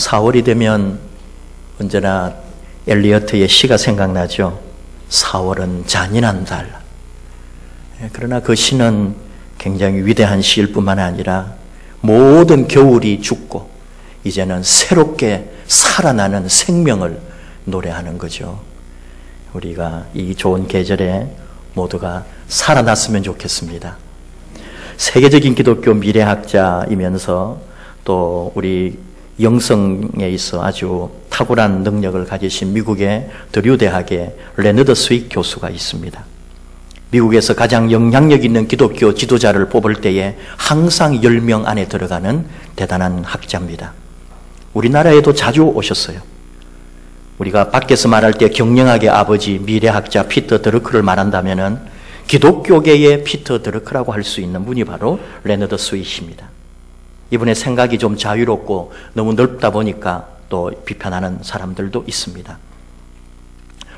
4월이 되면 언제나 엘리어트의 시가 생각나죠. 4월은 잔인한 달. 그러나 그 시는 굉장히 위대한 시일 뿐만 아니라 모든 겨울이 죽고 이제는 새롭게 살아나는 생명을 노래하는 거죠. 우리가 이 좋은 계절에 모두가 살아났으면 좋겠습니다. 세계적인 기독교 미래학자이면서 또 우리 영성에 있어 아주 탁월한 능력을 가지신 미국의 드류 대학의 레너드 스윗 교수가 있습니다. 미국에서 가장 영향력 있는 기독교 지도자를 뽑을 때에 항상 10명 안에 들어가는 대단한 학자입니다. 우리나라에도 자주 오셨어요. 우리가 밖에서 말할 때 경영학의 아버지 미래학자 피터 드러크를 말한다면은 기독교계의 피터 드러크라고 할 수 있는 분이 바로 레너드 스윗입니다. 이분의 생각이 좀 자유롭고 너무 넓다 보니까 또 비판하는 사람들도 있습니다.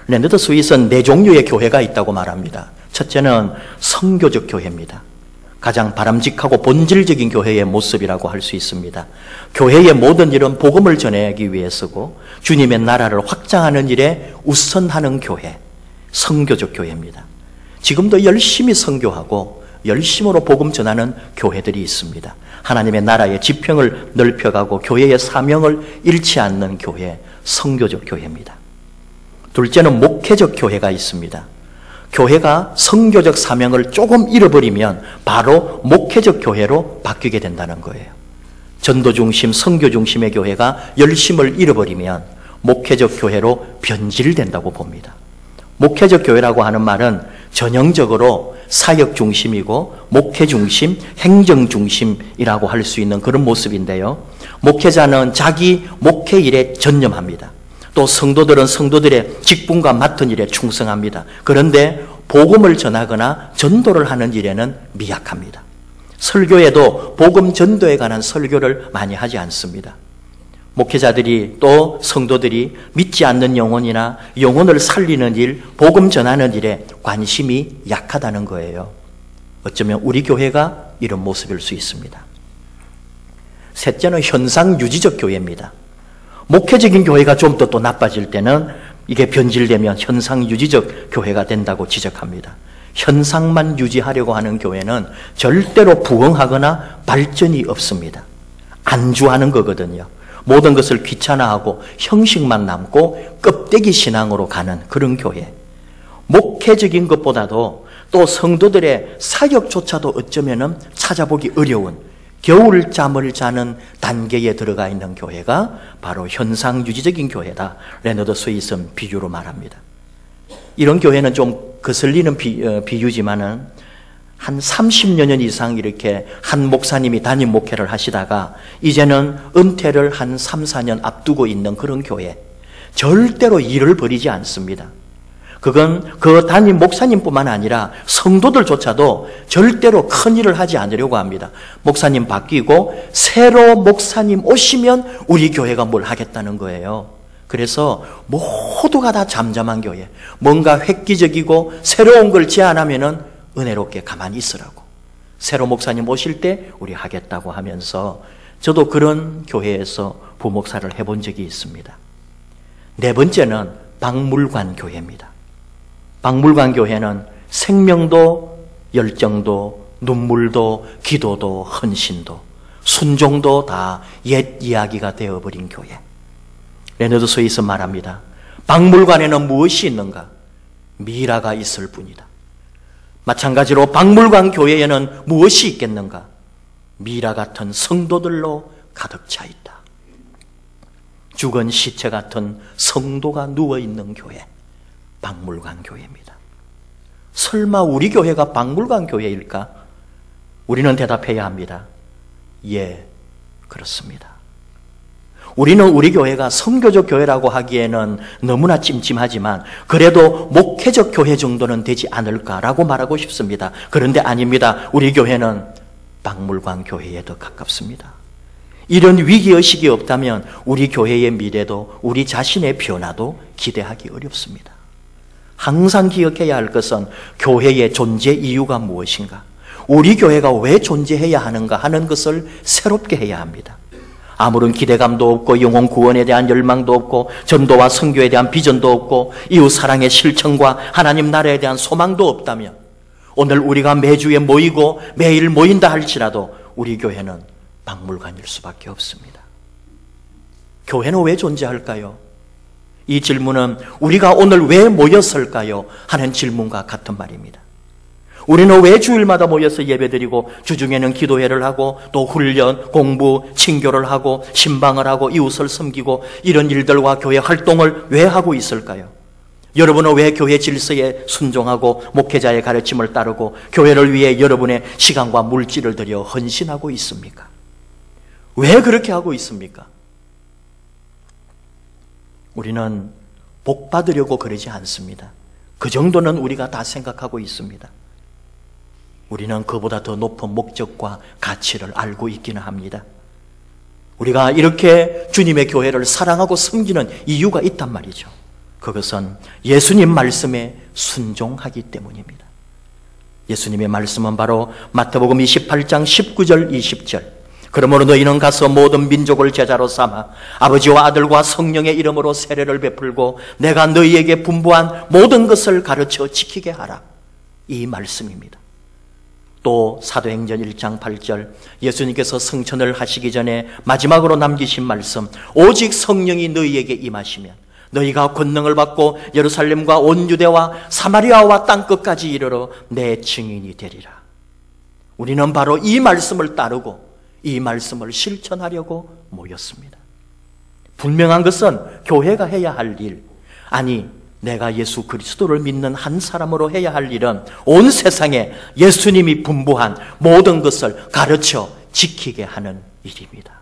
레너드 스윗은 4종류의 교회가 있다고 말합니다. 첫째는 성교적 교회입니다. 가장 바람직하고 본질적인 교회의 모습이라고 할 수 있습니다. 교회의 모든 일은 복음을 전하기 위해서고 주님의 나라를 확장하는 일에 우선하는 교회, 성교적 교회입니다. 지금도 열심히 선교하고 열심으로 복음 전하는 교회들이 있습니다. 하나님의 나라의 지평을 넓혀가고 교회의 사명을 잃지 않는 교회, 성교적 교회입니다. 둘째는 목회적 교회가 있습니다. 교회가 성교적 사명을 조금 잃어버리면 바로 목회적 교회로 바뀌게 된다는 거예요. 전도 중심, 성교 중심의 교회가 열심을 잃어버리면 목회적 교회로 변질된다고 봅니다. 목회적 교회라고 하는 말은 전형적으로 사역 중심이고 목회 중심, 행정 중심이라고 할 수 있는 그런 모습인데요. 목회자는 자기 목회 일에 전념합니다. 또 성도들은 성도들의 직분과 맡은 일에 충성합니다. 그런데 복음을 전하거나 전도를 하는 일에는 미약합니다. 설교에도 복음 전도에 관한 설교를 많이 하지 않습니다. 목회자들이 또 성도들이 믿지 않는 영혼이나 영혼을 살리는 일, 복음 전하는 일에 관심이 약하다는 거예요. 어쩌면 우리 교회가 이런 모습일 수 있습니다. 셋째는 현상 유지적 교회입니다. 목회적인 교회가 좀 더 또 나빠질 때는 이게 변질되면 현상 유지적 교회가 된다고 지적합니다. 현상만 유지하려고 하는 교회는 절대로 부흥하거나 발전이 없습니다. 안주하는 거거든요. 모든 것을 귀찮아하고 형식만 남고 껍데기 신앙으로 가는 그런 교회. 목회적인 것보다도 또 성도들의 사역조차도 어쩌면은 찾아보기 어려운 겨울잠을 자는 단계에 들어가 있는 교회가 바로 현상유지적인 교회다. 레너드 스윗은 비유로 말합니다. 이런 교회는 좀 거슬리는 비유지만은 한 30여 년 이상 이렇게 한 목사님이 담임 목회를 하시다가 이제는 은퇴를 한 3, 4년 앞두고 있는 그런 교회. 절대로 일을 버리지 않습니다. 그건 그 담임 목사님뿐만 아니라 성도들조차도 절대로 큰 일을 하지 않으려고 합니다. 목사님 바뀌고 새로 목사님 오시면 우리 교회가 뭘 하겠다는 거예요. 그래서 모두가 다 잠잠한 교회, 뭔가 획기적이고 새로운 걸 제안하면은 은혜롭게 가만히 있으라고. 새로 목사님 오실 때 우리 하겠다고 하면서 저도 그런 교회에서 부목사를 해본 적이 있습니다. 네 번째는 박물관 교회입니다. 박물관 교회는 생명도 열정도 눈물도 기도도 헌신도 순종도 다 옛 이야기가 되어버린 교회. 레너드 스윗은 말합니다. 박물관에는 무엇이 있는가? 미라가 있을 뿐이다. 마찬가지로 박물관 교회에는 무엇이 있겠는가? 미라 같은 성도들로 가득 차 있다. 죽은 시체 같은 성도가 누워있는 교회, 박물관 교회입니다. 설마 우리 교회가 박물관 교회일까? 우리는 대답해야 합니다. 예, 그렇습니다. 우리는 우리 교회가 선교적 교회라고 하기에는 너무나 찜찜하지만 그래도 목회적 교회 정도는 되지 않을까라고 말하고 싶습니다. 그런데 아닙니다. 우리 교회는 박물관 교회에 더 가깝습니다. 이런 위기의식이 없다면 우리 교회의 미래도 우리 자신의 변화도 기대하기 어렵습니다. 항상 기억해야 할 것은 교회의 존재 이유가 무엇인가? 우리 교회가 왜 존재해야 하는가 하는 것을 새롭게 해야 합니다. 아무런 기대감도 없고 영혼 구원에 대한 열망도 없고 전도와 선교에 대한 비전도 없고 이웃 사랑의 실천과 하나님 나라에 대한 소망도 없다면 오늘 우리가 매주에 모이고 매일 모인다 할지라도 우리 교회는 박물관일 수밖에 없습니다. 교회는 왜 존재할까요? 이 질문은 우리가 오늘 왜 모였을까요? 하는 질문과 같은 말입니다. 우리는 왜 주일마다 모여서 예배드리고 주중에는 기도회를 하고 또 훈련, 공부, 친교를 하고 신방을 하고 이웃을 섬기고 이런 일들과 교회 활동을 왜 하고 있을까요? 여러분은 왜 교회 질서에 순종하고 목회자의 가르침을 따르고 교회를 위해 여러분의 시간과 물질을 들여 헌신하고 있습니까? 왜 그렇게 하고 있습니까? 우리는 복 받으려고 그러지 않습니다. 그 정도는 우리가 다 생각하고 있습니다. 우리는 그보다 더 높은 목적과 가치를 알고 있기는 합니다. 우리가 이렇게 주님의 교회를 사랑하고 섬기는 이유가 있단 말이죠. 그것은 예수님 말씀에 순종하기 때문입니다. 예수님의 말씀은 바로 마태복음 28장 19절 20절 그러므로 너희는 가서 모든 민족을 제자로 삼아 아버지와 아들과 성령의 이름으로 세례를 베풀고 내가 너희에게 분부한 모든 것을 가르쳐 지키게 하라. 이 말씀입니다. 또 사도행전 1장 8절 예수님께서 성천을 하시기 전에 마지막으로 남기신 말씀 오직 성령이 너희에게 임하시면 너희가 권능을 받고 예루살렘과 온 유대와 사마리아와 땅끝까지 이르러 내 증인이 되리라. 우리는 바로 이 말씀을 따르고 이 말씀을 실천하려고 모였습니다. 분명한 것은 교회가 해야 할 일, 아니 내가 예수 그리스도를 믿는 한 사람으로 해야 할 일은 온 세상에 예수님이 분부한 모든 것을 가르쳐 지키게 하는 일입니다.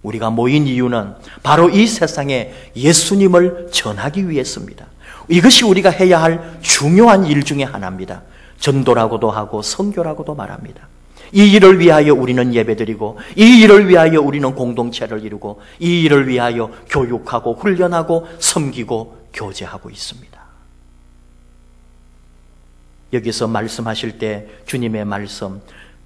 우리가 모인 이유는 바로 이 세상에 예수님을 전하기 위해서입니다. 이것이 우리가 해야 할 중요한 일 중에 하나입니다. 전도라고도 하고 선교라고도 말합니다. 이 일을 위하여 우리는 예배드리고 이 일을 위하여 우리는 공동체를 이루고 이 일을 위하여 교육하고 훈련하고 섬기고 교제하고 있습니다. 여기서 말씀하실 때 주님의 말씀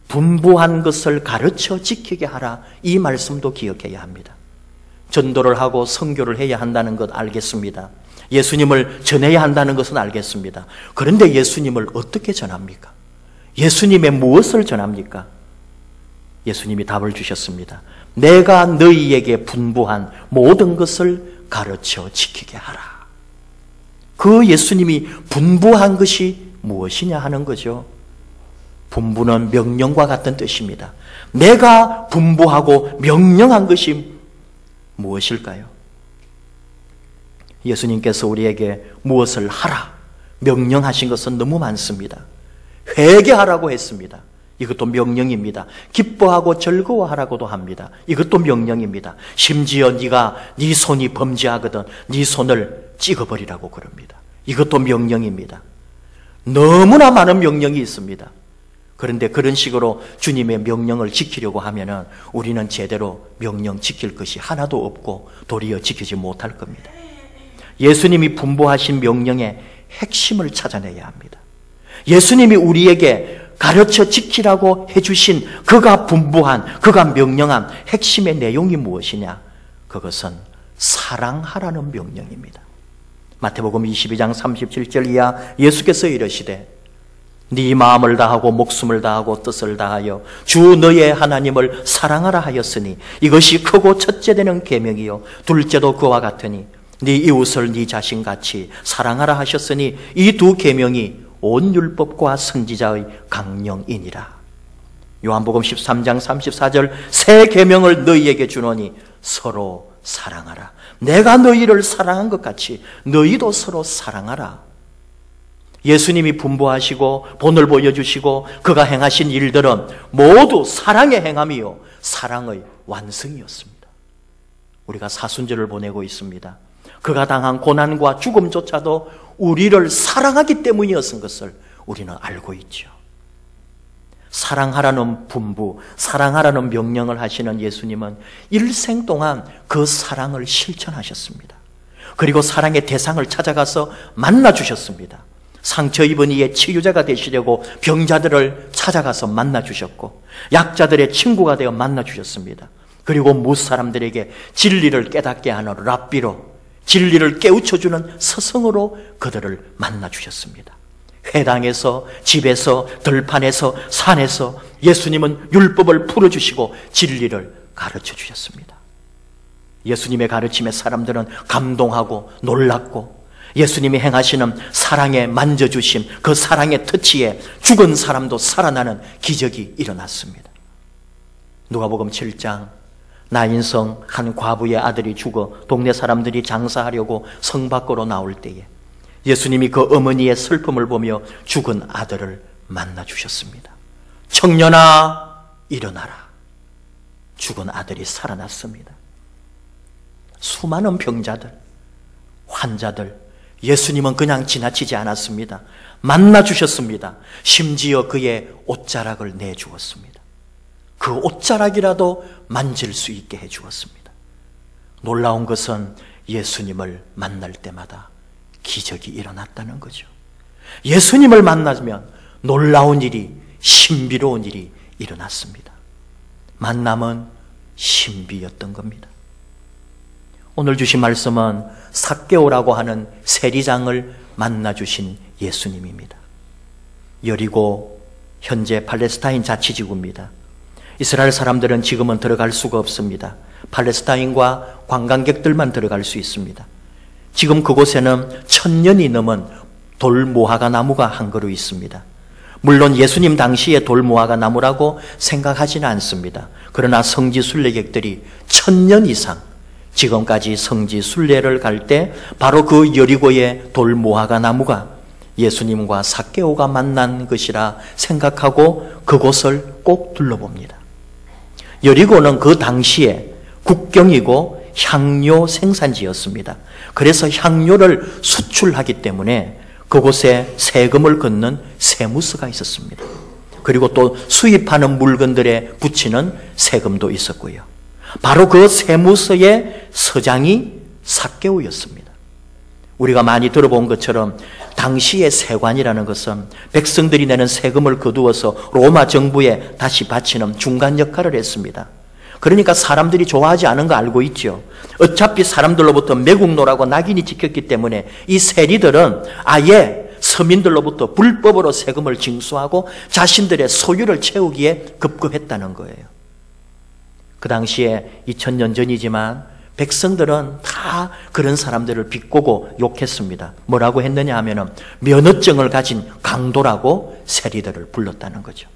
분부한 것을 가르쳐 지키게 하라 이 말씀도 기억해야 합니다. 전도를 하고 선교를 해야 한다는 것 알겠습니다. 예수님을 전해야 한다는 것은 알겠습니다. 그런데 예수님을 어떻게 전합니까? 예수님의 무엇을 전합니까? 예수님이 답을 주셨습니다. 내가 너희에게 분부한 모든 것을 가르쳐 지키게 하라. 그 예수님이 분부한 것이 무엇이냐 하는 거죠. 분부는 명령과 같은 뜻입니다. 내가 분부하고 명령한 것이 무엇일까요? 예수님께서 우리에게 무엇을 하라 명령하신 것은 너무 많습니다. 회개하라고 했습니다. 이것도 명령입니다. 기뻐하고 즐거워하라고도 합니다. 이것도 명령입니다. 심지어 네가 네 손이 범죄하거든 네 손을 찍어버리라고 그럽니다. 이것도 명령입니다. 너무나 많은 명령이 있습니다. 그런데 그런 식으로 주님의 명령을 지키려고 하면은 우리는 제대로 명령 지킬 것이 하나도 없고 도리어 지키지 못할 겁니다. 예수님이 분부하신 명령의 핵심을 찾아내야 합니다. 예수님이 우리에게 가르쳐 지키라고 해주신 그가 분부한, 그가 명령한 핵심의 내용이 무엇이냐? 그것은 사랑하라는 명령입니다. 마태복음 22장 37절 이하 예수께서 이르시되 네 마음을 다하고 목숨을 다하고 뜻을 다하여 주 너의 하나님을 사랑하라 하였으니 이것이 크고 첫째 되는 계명이요 둘째도 그와 같으니 네 이웃을 네 자신같이 사랑하라 하셨으니 이 두 계명이 온 율법과 선지자의 강령이니라. 요한복음 13장 34절 새 계명을 너희에게 주노니 서로 사랑하라. 내가 너희를 사랑한 것 같이 너희도 서로 사랑하라. 예수님이 분부하시고 본을 보여주시고 그가 행하신 일들은 모두 사랑의 행함이요 사랑의 완성이었습니다. 우리가 사순절을 보내고 있습니다. 그가 당한 고난과 죽음조차도 우리를 사랑하기 때문이었던 것을 우리는 알고 있죠. 사랑하라는 분부, 사랑하라는 명령을 하시는 예수님은 일생 동안 그 사랑을 실천하셨습니다. 그리고 사랑의 대상을 찾아가서 만나주셨습니다. 상처 입은 이의 치유자가 되시려고 병자들을 찾아가서 만나주셨고 약자들의 친구가 되어 만나주셨습니다. 그리고 무사람들에게 진리를 깨닫게 하는 랍비로, 진리를 깨우쳐주는 스승으로 그들을 만나주셨습니다. 회당에서, 집에서, 들판에서, 산에서 예수님은 율법을 풀어주시고 진리를 가르쳐 주셨습니다. 예수님의 가르침에 사람들은 감동하고 놀랐고, 예수님이 행하시는 사랑의 만져주심, 그 사랑의 터치에 죽은 사람도 살아나는 기적이 일어났습니다. 누가복음 7장, 나인성 한 과부의 아들이 죽어 동네 사람들이 장사하려고 성 밖으로 나올 때에 예수님이 그 어머니의 슬픔을 보며 죽은 아들을 만나 주셨습니다. 청년아, 일어나라. 죽은 아들이 살아났습니다. 수많은 병자들, 환자들, 예수님은 그냥 지나치지 않았습니다. 만나 주셨습니다. 심지어 그의 옷자락을 내주었습니다. 그 옷자락이라도 만질 수 있게 해주었습니다. 놀라운 것은 예수님을 만날 때마다 기적이 일어났다는 거죠. 예수님을 만나면 놀라운 일이, 신비로운 일이 일어났습니다. 만남은 신비였던 겁니다. 오늘 주신 말씀은 삭개오라고 하는 세리장을 만나주신 예수님입니다. 여리고 현재 팔레스타인 자치지구입니다. 이스라엘 사람들은 지금은 들어갈 수가 없습니다. 팔레스타인과 관광객들만 들어갈 수 있습니다. 지금 그곳에는 1000년이 넘은 돌무화과 나무가 한 그루 있습니다. 물론 예수님 당시에 돌무화과 나무라고 생각하지는 않습니다. 그러나 성지 순례객들이 1000년 이상 지금까지 성지 순례를 갈 때 바로 그 여리고의 돌무화과 나무가 예수님과 삭개오가 만난 것이라 생각하고 그곳을 꼭 둘러봅니다. 여리고는 그 당시에 국경이고 향료 생산지였습니다. 그래서 향료를 수출하기 때문에 그곳에 세금을 걷는 세무서가 있었습니다. 그리고 또 수입하는 물건들에 붙이는 세금도 있었고요. 바로 그 세무서의 서장이 삭개오였습니다. 우리가 많이 들어본 것처럼 당시의 세관이라는 것은 백성들이 내는 세금을 거두어서 로마 정부에 다시 바치는 중간 역할을 했습니다. 그러니까 사람들이 좋아하지 않은 거 알고 있죠. 어차피 사람들로부터 매국노라고 낙인이 찍혔기 때문에 이 세리들은 아예 서민들로부터 불법으로 세금을 징수하고 자신들의 소유를 채우기에 급급했다는 거예요. 그 당시에 2000년 전이지만 백성들은 다 그런 사람들을 비꼬고 욕했습니다. 뭐라고 했느냐 하면은 면허증을 가진 강도라고 세리들을 불렀다는 거죠.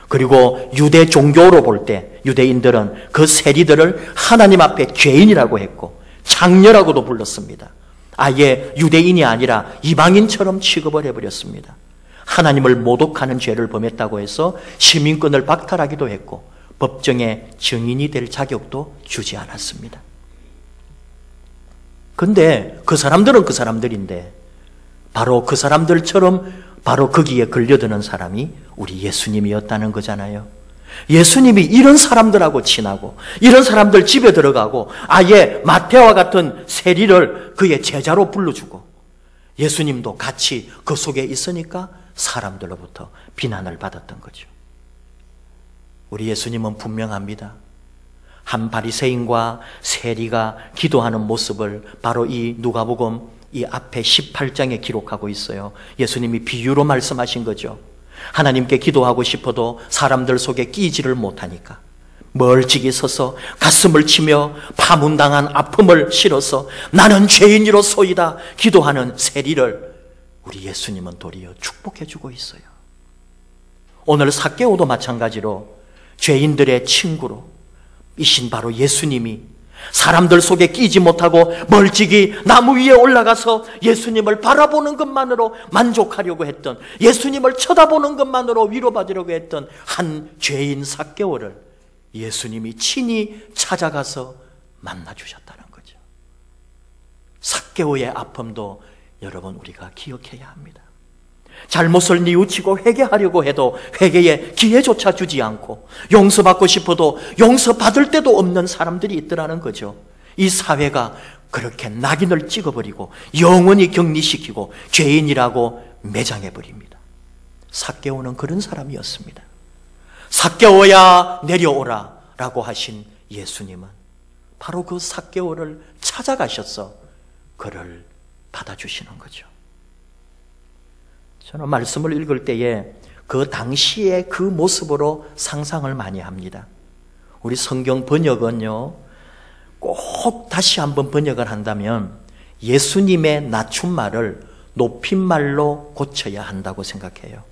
그리고 유대 종교로 볼 때 유대인들은 그 세리들을 하나님 앞에 죄인이라고 했고 장녀라고도 불렀습니다. 아예 유대인이 아니라 이방인처럼 취급을 해버렸습니다. 하나님을 모독하는 죄를 범했다고 해서 시민권을 박탈하기도 했고 법정에 증인이 될 자격도 주지 않았습니다. 근데 그 사람들은 그 사람들인데 바로 그 사람들처럼 바로 거기에 걸려드는 사람이 우리 예수님이었다는 거잖아요. 예수님이 이런 사람들하고 친하고 이런 사람들 집에 들어가고 아예 마태와 같은 세리를 그의 제자로 불러주고 예수님도 같이 그 속에 있으니까 사람들로부터 비난을 받았던 거죠. 우리 예수님은 분명합니다. 한 바리새인과 세리가 기도하는 모습을 바로 이 누가복음 이 앞에 18장에 기록하고 있어요. 예수님이 비유로 말씀하신 거죠. 하나님께 기도하고 싶어도 사람들 속에 끼지를 못하니까 멀찍이 서서 가슴을 치며 파문당한 아픔을 실어서 나는 죄인이로소이다 기도하는 세리를 우리 예수님은 도리어 축복해 주고 있어요. 오늘 삭개오도 마찬가지로 죄인들의 친구로 이신 바로 예수님이 사람들 속에 끼지 못하고 멀찍이 나무 위에 올라가서 예수님을 바라보는 것만으로 만족하려고 했던, 예수님을 쳐다보는 것만으로 위로받으려고 했던 한 죄인 삭개오를 예수님이 친히 찾아가서 만나주셨다는 거죠. 삭개오의 아픔도 여러분 우리가 기억해야 합니다. 잘못을 뉘우치고 회개하려고 해도 회개에 기회조차 주지 않고 용서받고 싶어도 용서받을 데도 없는 사람들이 있더라는 거죠. 이 사회가 그렇게 낙인을 찍어버리고 영원히 격리시키고 죄인이라고 매장해버립니다. 삭개오는 그런 사람이었습니다. 삭개오야 내려오라 라고 하신 예수님은 바로 그 삭개오를 찾아가셔서 그를 받아주시는 거죠. 저는 말씀을 읽을 때에 그 당시의 그 모습으로 상상을 많이 합니다. 우리 성경 번역은요, 꼭 다시 한번 번역을 한다면 예수님의 낮춤말을 높임말로 고쳐야 한다고 생각해요.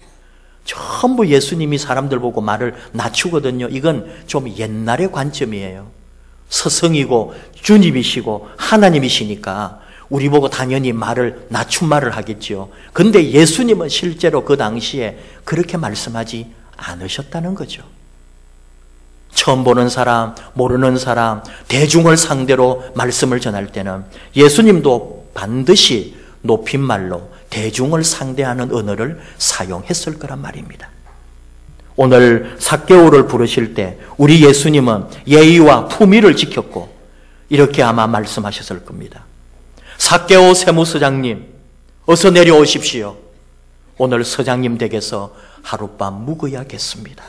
전부 예수님이 사람들 보고 말을 낮추거든요. 이건 좀 옛날의 관점이에요. 스승이고 주님이시고 하나님이시니까 우리 보고 당연히 말을 낮춤말을 하겠죠. 근데 예수님은 실제로 그 당시에 그렇게 말씀하지 않으셨다는 거죠. 처음 보는 사람, 모르는 사람, 대중을 상대로 말씀을 전할 때는 예수님도 반드시 높임말로 대중을 상대하는 언어를 사용했을 거란 말입니다. 오늘 삭개오를 부르실 때 우리 예수님은 예의와 품위를 지켰고 이렇게 아마 말씀하셨을 겁니다. 삭개오 세무서장님, 어서 내려오십시오. 오늘 서장님 댁에서 하룻밤 묵어야겠습니다.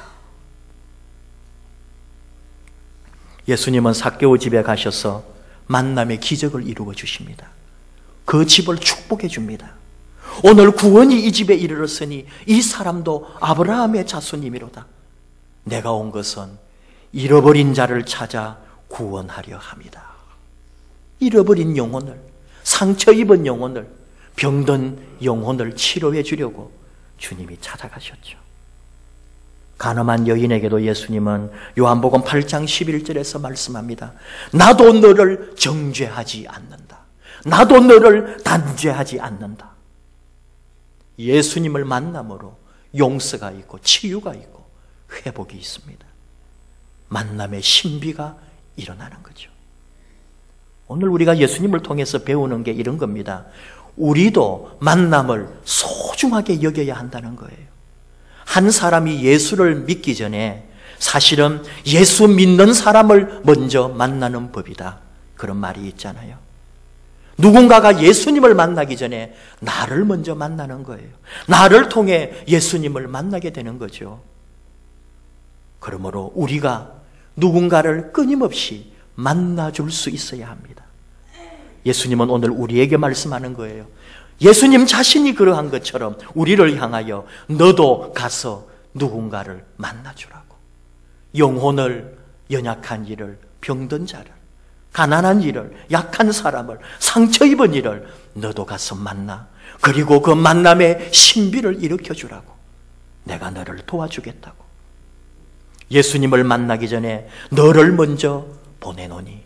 예수님은 삭개오 집에 가셔서 만남의 기적을 이루어 주십니다. 그 집을 축복해 줍니다. 오늘 구원이 이 집에 이르렀으니 이 사람도 아브라함의 자손이미로다. 내가 온 것은 잃어버린 자를 찾아 구원하려 함이다. 잃어버린 영혼을, 상처 입은 영혼을, 병든 영혼을 치료해 주려고 주님이 찾아가셨죠. 가늠한 여인에게도 예수님은 요한복음 8장 11절에서 말씀합니다. 나도 너를 정죄하지 않는다. 나도 너를 단죄하지 않는다. 예수님을 만남으로 용서가 있고 치유가 있고 회복이 있습니다. 만남의 신비가 일어나는 거죠. 오늘 우리가 예수님을 통해서 배우는 게 이런 겁니다. 우리도 만남을 소중하게 여겨야 한다는 거예요. 한 사람이 예수를 믿기 전에 사실은 예수 믿는 사람을 먼저 만나는 법이다. 그런 말이 있잖아요. 누군가가 예수님을 만나기 전에 나를 먼저 만나는 거예요. 나를 통해 예수님을 만나게 되는 거죠. 그러므로 우리가 누군가를 끊임없이 만나줄 수 있어야 합니다. 예수님은 오늘 우리에게 말씀하는 거예요. 예수님 자신이 그러한 것처럼 우리를 향하여 너도 가서 누군가를 만나주라고. 영혼을, 연약한 이를, 병든 자를, 가난한 이를, 약한 사람을, 상처 입은 이를 너도 가서 만나. 그리고 그 만남의 신비를 일으켜주라고. 내가 너를 도와주겠다고. 예수님을 만나기 전에 너를 먼저 보내노니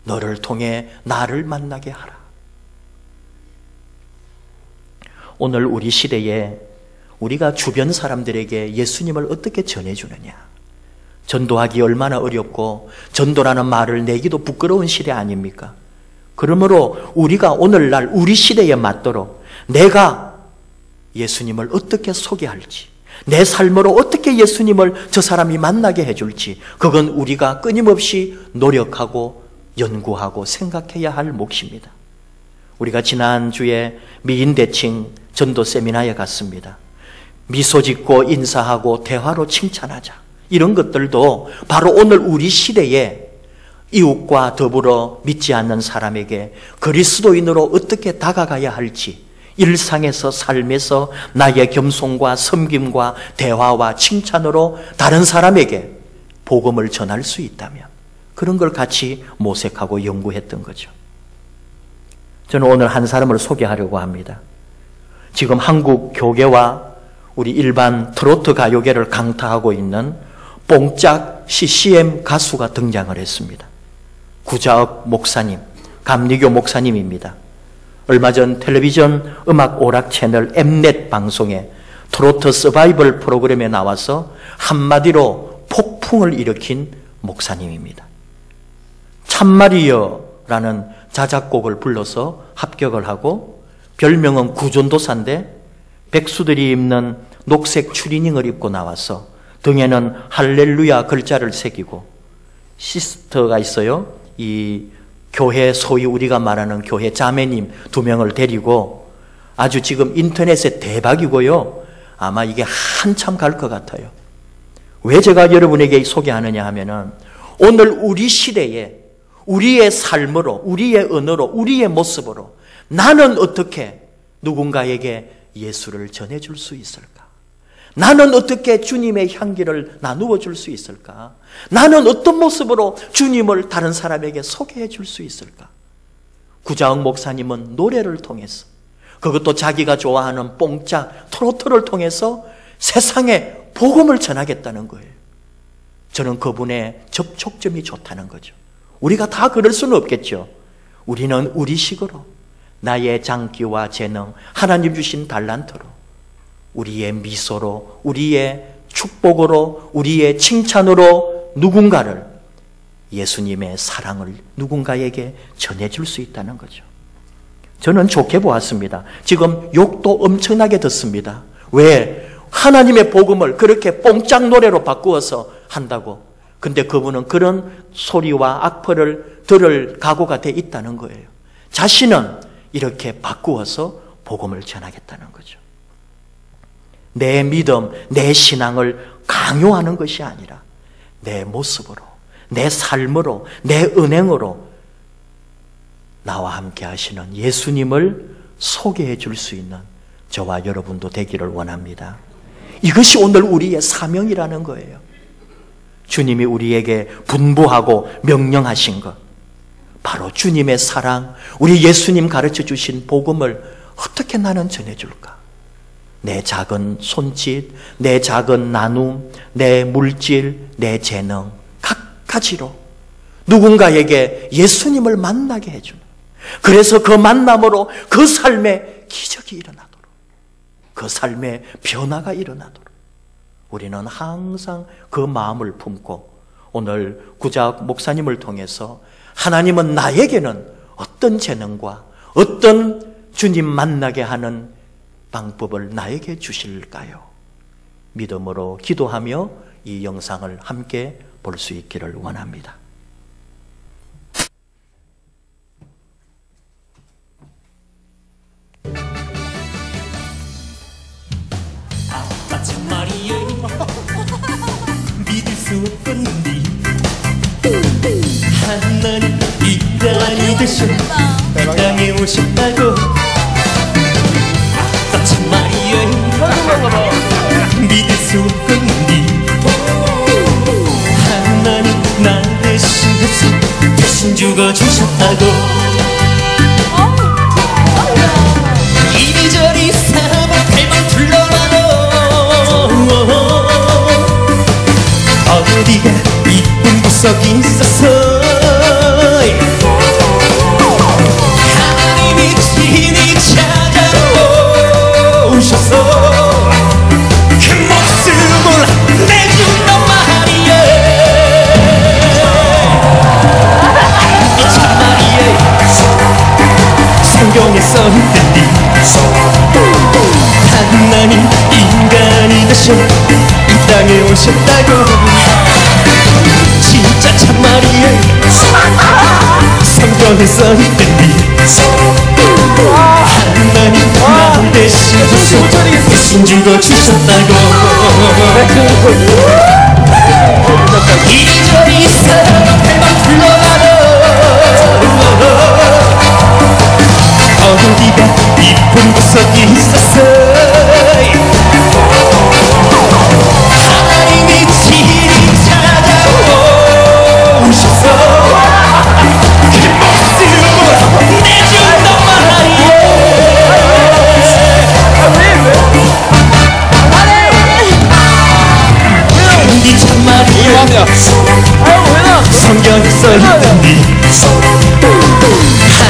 너를 통해 나를 만나게 하라. 오늘 우리 시대에 우리가 주변 사람들에게 예수님을 어떻게 전해주느냐. 전도하기 얼마나 어렵고 전도라는 말을 내기도 부끄러운 시대 아닙니까? 그러므로 우리가 오늘날 우리 시대에 맞도록 내가 예수님을 어떻게 소개할지, 내 삶으로 어떻게 예수님을 저 사람이 만나게 해줄지, 그건 우리가 끊임없이 노력하고 연구하고 생각해야 할 몫입니다. 우리가 지난주에 미인대칭 전도 세미나에 갔습니다. 미소 짓고 인사하고 대화로 칭찬하자. 이런 것들도 바로 오늘 우리 시대에 이웃과 더불어 믿지 않는 사람에게 그리스도인으로 어떻게 다가가야 할지, 일상에서 삶에서 나의 겸손과 섬김과 대화와 칭찬으로 다른 사람에게 복음을 전할 수 있다면 그런 걸 같이 모색하고 연구했던 거죠. 저는 오늘 한 사람을 소개하려고 합니다. 지금 한국 교계와 우리 일반 트로트 가요계를 강타하고 있는 뽕짝 CCM 가수가 등장을 했습니다. 구자욱 목사님, 감리교 목사님입니다. 얼마 전 텔레비전 음악 오락 채널 엠넷 방송에 트로트 서바이벌 프로그램에 나와서 한마디로 폭풍을 일으킨 목사님입니다. 참말이여라는 자작곡을 불러서 합격을 하고 별명은 구전도사인데 백수들이 입는 녹색 추리닝을 입고 나와서 등에는 할렐루야 글자를 새기고 시스터가 있어요. 이 교회 소위 우리가 말하는 교회 자매님 2명을 데리고 아주 지금 인터넷에 대박이고요. 아마 이게 한참 갈 것 같아요. 왜 제가 여러분에게 소개하느냐 하면은 오늘 우리 시대에 우리의 삶으로, 우리의 언어로, 우리의 모습으로 나는 어떻게 누군가에게 예수를 전해줄 수 있을까? 나는 어떻게 주님의 향기를 나누어 줄 수 있을까? 나는 어떤 모습으로 주님을 다른 사람에게 소개해 줄 수 있을까? 구자흥 목사님은 노래를 통해서, 그것도 자기가 좋아하는 뽕짝, 트로트를 통해서 세상에 복음을 전하겠다는 거예요. 저는 그분의 접촉점이 좋다는 거죠. 우리가 다 그럴 수는 없겠죠. 우리는 우리식으로 나의 장기와 재능, 하나님 주신 달란트로, 우리의 미소로, 우리의 축복으로, 우리의 칭찬으로 누군가를, 예수님의 사랑을 누군가에게 전해줄 수 있다는 거죠. 저는 좋게 보았습니다. 지금 욕도 엄청나게 듣습니다. 왜? 하나님의 복음을 그렇게 뽕짝 노래로 바꾸어서 한다고. 근데 그분은 그런 소리와 악플을 들을 각오가 돼 있다는 거예요. 자신은 이렇게 바꾸어서 복음을 전하겠다는 거죠. 내 믿음, 내 신앙을 강요하는 것이 아니라 내 모습으로, 내 삶으로, 내 은행으로 나와 함께 하시는 예수님을 소개해 줄 수 있는 저와 여러분도 되기를 원합니다. 이것이 오늘 우리의 사명이라는 거예요. 주님이 우리에게 분부하고 명령하신 것, 바로 주님의 사랑, 우리 예수님 가르쳐 주신 복음을 어떻게 나는 전해줄까? 내 작은 손짓, 내 작은 나눔, 내 물질, 내 재능, 각가지로 누군가에게 예수님을 만나게 해주는, 그래서 그 만남으로 그 삶에 기적이 일어나도록, 그 삶에 변화가 일어나도록 우리는 항상 그 마음을 품고, 오늘 구작 목사님을 통해서 하나님은 나에게는 어떤 재능과 어떤 주님 만나게 하는 방법을 나에게 주실까요? 믿음으로 기도하며 이 영상을 함께 볼 수 있기를 원합니다. 아빠 참말이여 믿을 수 없건디 하나님 인간이 되셔 이 땅에 오셨다고. 아빠 참말이여 믿을 수 없건디 하나님 나 대신해서 대신 죽어주셨다고. 이리저리 사람 발만 둘러봐도 어디가 이쁜 구석이 있어서 하나님이 친히 찾아오셔서 그 모습을 내준단 말이야. 이 참말이야. 성경에 써있듯이 하나님 인간이 되셔 이 땅에 오셨다고. 진짜 참말이에요. 성경에 써있듯이 하나님 나 대신해서 대신 죽어주셨다고. 이리저리 사람 발만 불러가도 어디가 이쁜 구석이 있었어 하나님이 친히 찾아오셔서 그 모습을 내준단 말이야. 이 참말이야. 성경에 써있던디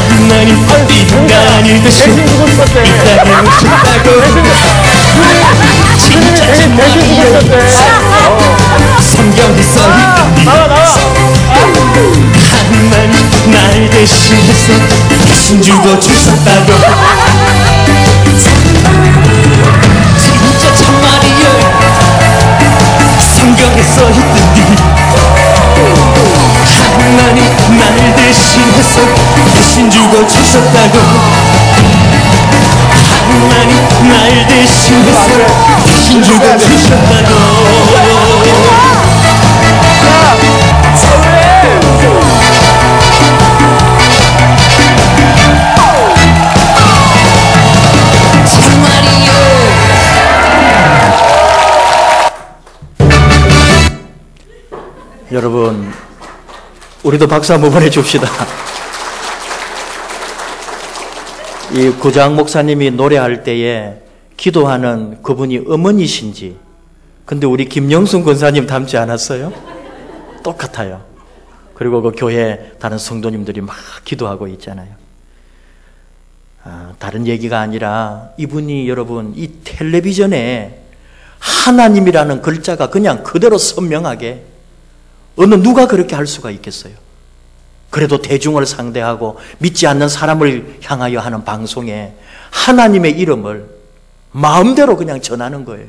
하나님 인간이 되셔 이 땅에 오셨다고. 진짜 참말이야. 성경에 써있던디 하나님 날 대신해서 대신 죽어주셨다고. 진짜 참말이야. 성경에 써있던디 하나님 날 대신해서 대신 죽어주셨다고. 하나님 날 대신해서 대신 죽어주셨다고. 우리도 박수 한번 보내줍시다. 이 구장 목사님이 노래할 때에 기도하는 그분이 어머니신지, 근데 우리 김영순 권사님 닮지 않았어요? 똑같아요. 그리고 그 교회 다른 성도님들이 막 기도하고 있잖아요. 다른 얘기가 아니라 이분이 여러분 이 텔레비전에 하나님이라는 글자가 그냥 그대로 선명하게, 어느 누가 그렇게 할 수가 있겠어요? 그래도 대중을 상대하고 믿지 않는 사람을 향하여 하는 방송에 하나님의 이름을 마음대로 그냥 전하는 거예요.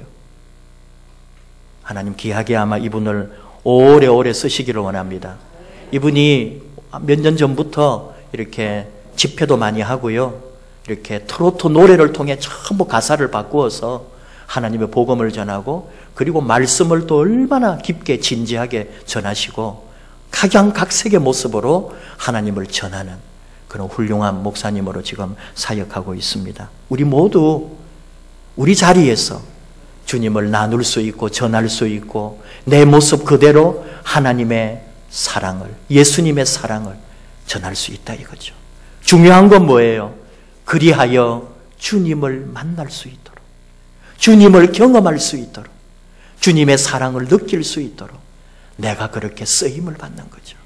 하나님 귀하게 아마 이분을 오래오래 쓰시기를 원합니다. 이분이 몇 년 전부터 이렇게 집회도 많이 하고요, 이렇게 트로트 노래를 통해 전부 가사를 바꾸어서 하나님의 복음을 전하고, 그리고 말씀을 또 얼마나 깊게 진지하게 전하시고 각양각색의 모습으로 하나님을 전하는 그런 훌륭한 목사님으로 지금 사역하고 있습니다. 우리 모두 우리 자리에서 주님을 나눌 수 있고 전할 수 있고 내 모습 그대로 하나님의 사랑을, 예수님의 사랑을 전할 수 있다 이거죠. 중요한 건 뭐예요? 그리하여 주님을 만날 수 있도록, 주님을 경험할 수 있도록, 주님의 사랑을 느낄 수 있도록 내가 그렇게 쓰임을 받는 거죠.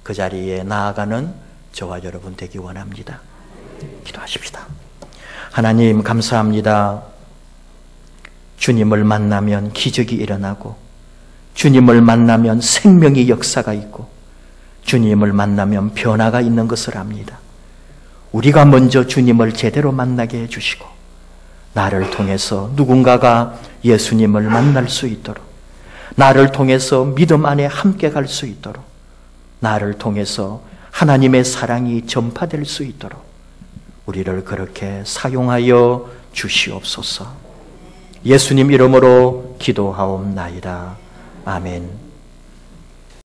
그 자리에 나아가는 저와 여러분 되기 원합니다. 기도하십시다. 하나님 감사합니다. 주님을 만나면 기적이 일어나고, 주님을 만나면 생명의 역사가 있고, 주님을 만나면 변화가 있는 것을 압니다. 우리가 먼저 주님을 제대로 만나게 해주시고 나를 통해서 누군가가 예수님을 만날 수 있도록, 나를 통해서 믿음 안에 함께 갈 수 있도록, 나를 통해서 하나님의 사랑이 전파될 수 있도록 우리를 그렇게 사용하여 주시옵소서. 예수님 이름으로 기도하옵나이다. 아멘.